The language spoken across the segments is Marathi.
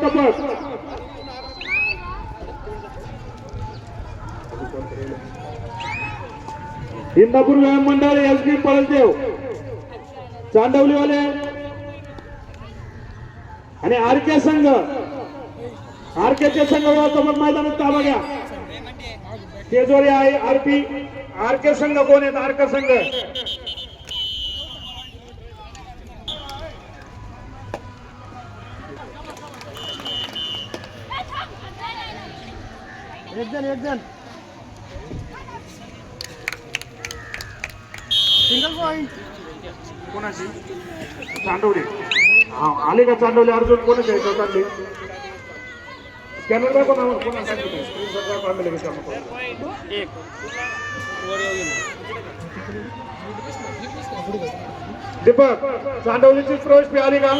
कपट इंदापूर व्यायाम मंडळ एसबी पळसदेव चांडवलीवाले आणि आरके संघ आरकेचे संघ समोर मैदानात ताबा घ्या तेजोरी आहे आरपी आरके संघ कोण आहेत आरके संघ एक जण सिंगल पॉइंट कोणाची चांडवली हा आले का चांडवली अर्जुन कोणाचे आहे चांडली स्कॅनर दाखव ना कोणा सांगितलं स्क्रीनशॉट दाखव आम्ही लगेच काम करू एक दीपक चांडवलीची प्रवेश फी आली का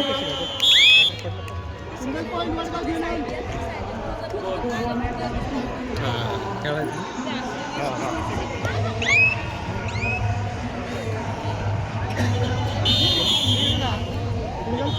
सिंगल पॉइंट वरगाव घेऊन आहे सिंगल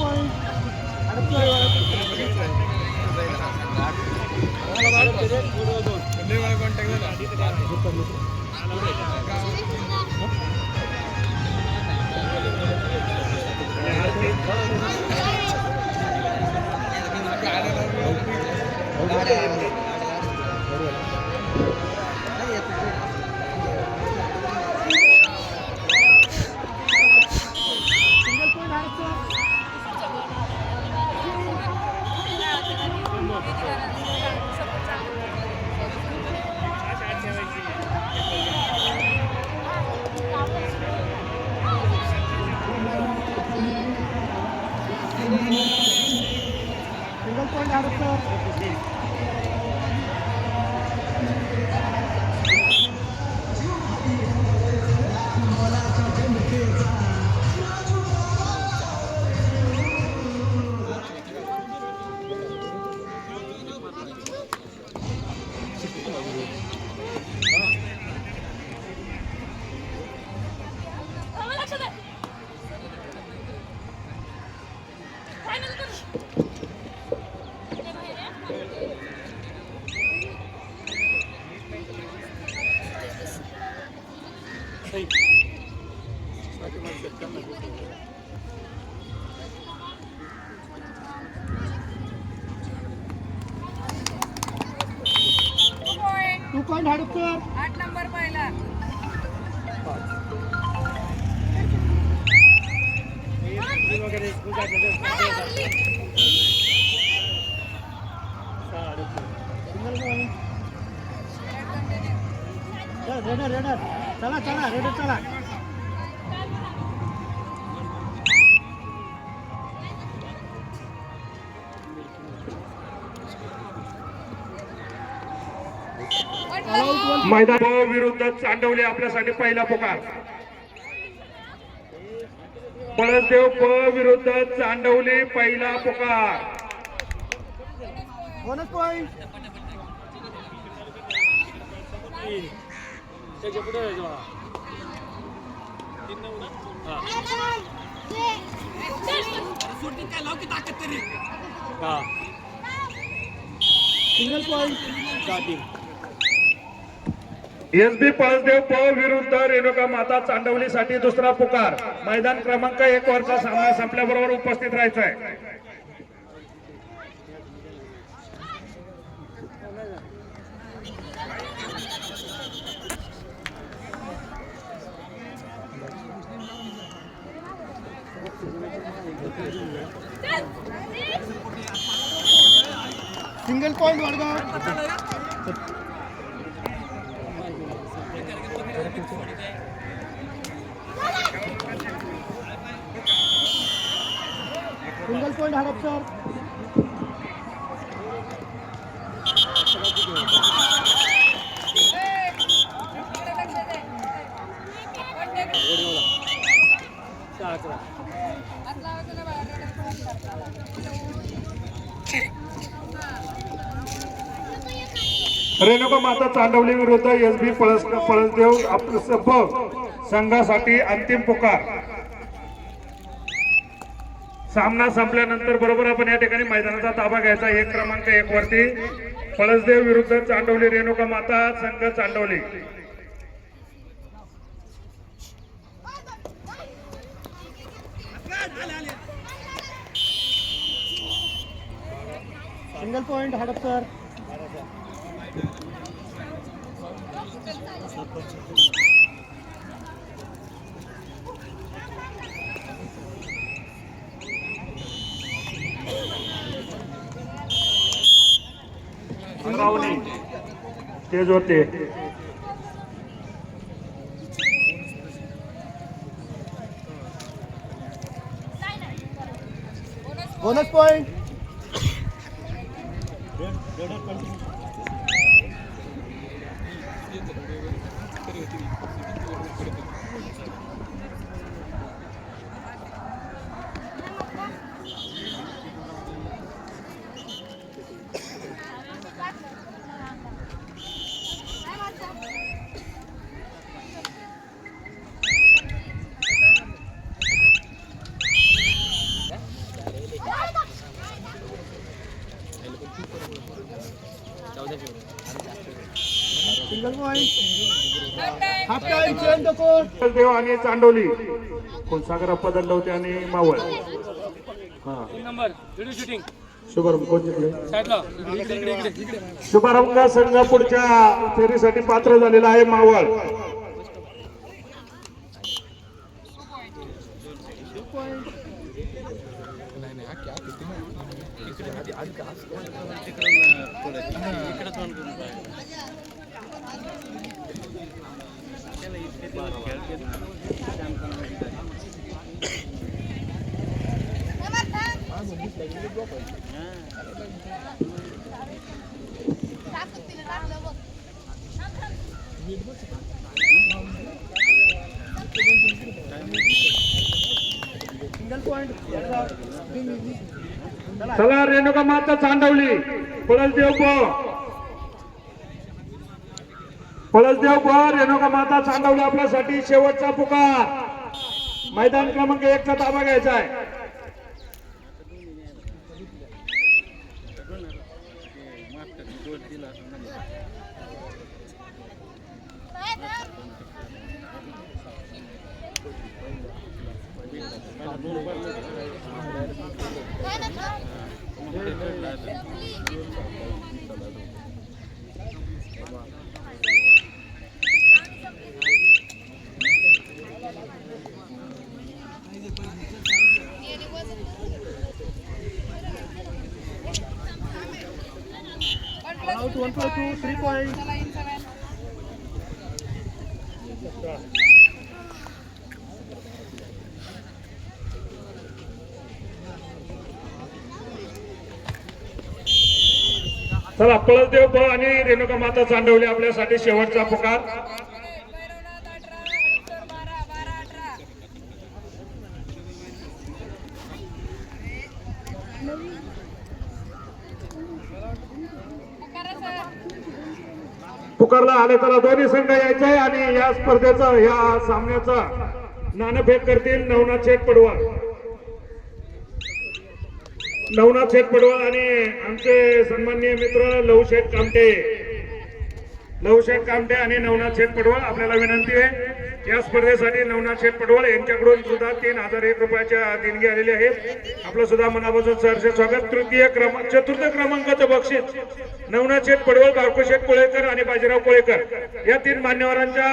पॉइंट हडपसर 8 नंबर पहिला रेडर चला रेडर चला मैदान विरुद्ध चांडवली आपल्यासाठी पहिला पुकार पळसदेव प विरुद्ध चांडवली पहिला पुकार bonus point single point SB Palasdev प विरुद्ध रेणुका माता चांडवलीसाठी दुसरा पुकार मैदान क्रमांक 1 वरचा सामना संपल्याबरोबर उपस्थित राहायचा आहे single point Wadgaon single point Hadapsar Renuka Mata Chandwali विरुद्ध एसबी पळसदेव संघासाठी अंतिम पुकार सामना संपल्यानंतर बरोबर आपण या ठिकाणी मैदानाचा ताबा घ्यायचा. 1 क्रमांक 1 वरती पळसदेव विरुद्ध चांडवली रेणुका माता संघ चांडवली. Single point Hadapsar. अमरावती तेज होते. Bonus point. Single point. Half time change the court. देव आणि चांडवली कोणसागर अप्पा दंडवते आणि मावळ. हा शुभारंभ कोण जिंकले? शुभारंभ संघ पुढच्या फेरीसाठी पात्र झालेला आहे मावळ. Single point. चला रेणुका माता चांडवली पळसदेव रेणुका माता चांडवली आपल्यासाठी शेवटचा पुकार. मैदान क्रमांक 1 चा ताबा घ्यायचा आहे. Out 1+2 3 points. चला पळसदेव आणि रेणुका माता चांडवली आपल्यासाठी शेवटचा पुकार. पुकारला आले तर दोन्ही संघ यायचे आणि या स्पर्धेचा या सामन्याचा नाणेफेक करतील नवनाथ शेठ पडवळ आणि आमचे सन्माननीय मित्र लहूशेठ कामटे आणि नवनाथ शेठ पडवळ. आपल्याला विनंती आहे या स्पर्धेसाठी नवनाथ शेठ पडवळ यांच्याकडून सुद्धा 3001 रुपयाच्या देणगी आलेली आहेत. आपलं सुद्धा मनापासून सहर्ष स्वागत. चतुर्थ क्रमांकाचं बक्षीस नवनाथ शेठ पडवळ, बाळकू शेठ कोळेकर आणि बाजीराव कोळेकर या 3 मान्यवरांच्या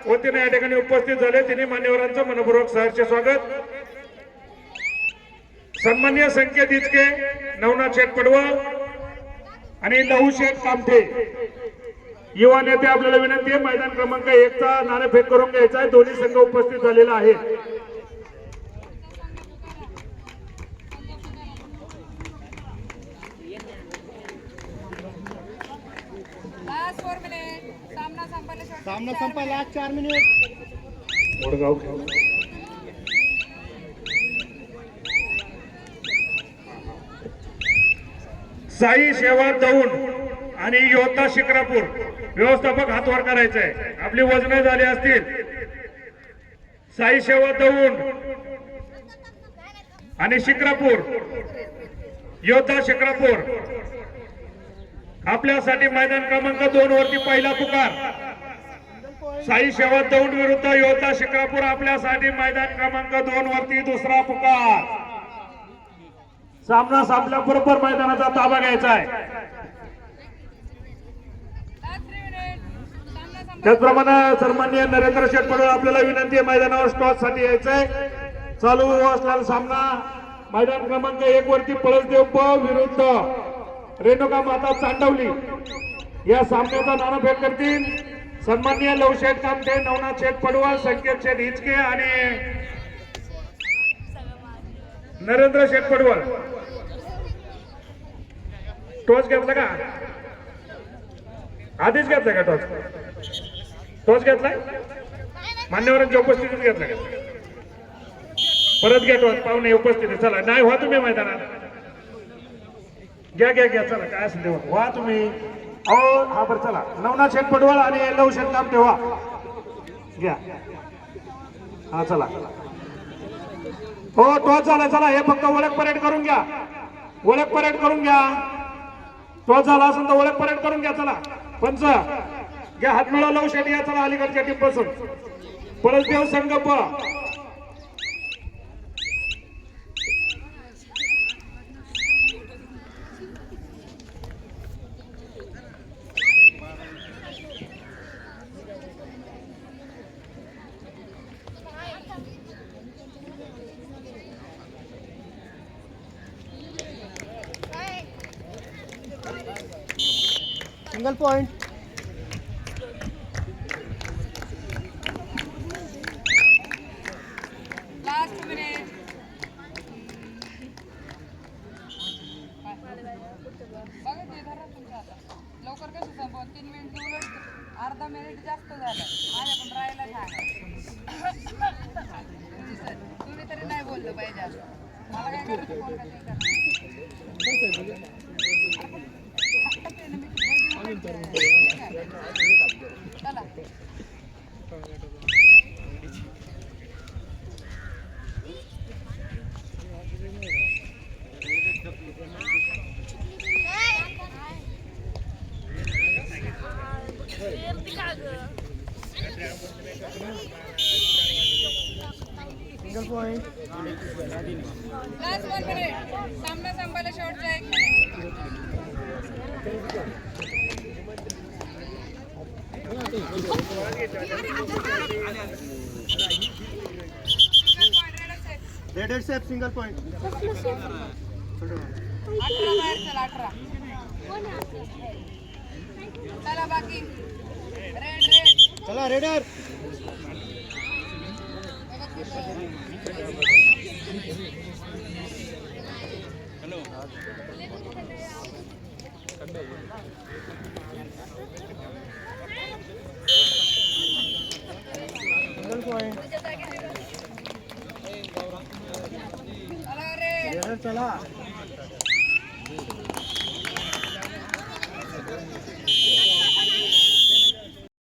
वतीने या ठिकाणी उपस्थित झाले. 3 मान्यवरांचं मनपूर्वक सहर्ष स्वागत. सन्माननीय संकेत इचके, नवनाथ शेठ पडवळ आणि लहूशेठ कामठे युवा नेते. आपल्याला विनंती आहे मैदान क्रमांक 1 चा नाणेफेक करून घ्यायचा आहे. दोन्ही संघ उपस्थित झालेला आहे. सामना संपायला 4 मिनिट. वडगाव साई सेवा दौंड आणि योद्धा शिक्रापूर व्यवस्थापक हातवर करायचं आहे. आपली वजन झाली असतील. साई सेवा दौंड आणि शिक्रापूर योद्धा शिक्रापूर आपल्यासाठी मैदान क्रमांक 2 वरती पहिला पुकार साई शेवा दौंड विरुद्ध योद्धा शिक्रापूर आपल्यासाठी मैदान क्रमांक 2 वरती दुसरा पुकार सामना संपल्याबरोबर मैदानाचा ताबा घ्यायचा आहे त्याचप्रमाणे सन्माननीय नरेंद्र शेठ पडवळ आपल्याला विनंती आहे मैदानावर टॉस साठी यायचंय चालू असलेला सामना मैदान क्रमांक 1 वरती पळसदेव प विरुद्ध रेणुका माता चांडवली या सामन्याचा नाणेफेक करतील सन्माननीय लवशेठ कामठे नवनाथ शेठ पडवळ संकेत शेठ हिचके आणि नरेंद्र शेठ पडवळ टॉस घेतला का आधीच घेतला का टॉस घेतलाय मान्यवरांच्या उपस्थितीत घेतला का परत घ्या टॉस पाहुणे उपस्थिती चला नाही व्हा तुम्ही मैदानात घ्या घ्या घ्या चला काय असेल तेव्हा व्हा तुम्ही अहो हा बरं चला नवनाथ शेठ पडवळ आणि लवशेठ काम ठेवा घ्या हा चला हो टॉस झाला चला हे फक्त ओळख परेड करून घ्या ओळख परेड करून घ्या टॉस झाला असेल तर ओळख परेड करून घ्या चला पंच घ्या हात मिळा लवशेठ या चला अलीकडच्या टीम पासून पळसदेव संघ प सिंगल पॉइंट लास्ट मिनिट बघा ते धरा तुमच्या आता लवकर कसं संपवत 3 मिनिट उलट अर्धा मिनिट जास्त झालं माझ्या पण राहायला सांगा तुम्ही तरी नाही बोललं पाहिजे असं मला काय करायचं फोन चला सिंगल पॉइंट लास्ट 1 मिनिट सामना संपायला शेवटचा 1 minute red safe single point 18 बाहेर चला 18 चला बाकी रेड चला रेडर सिंगल पॉइंट चला रेड रेडर चला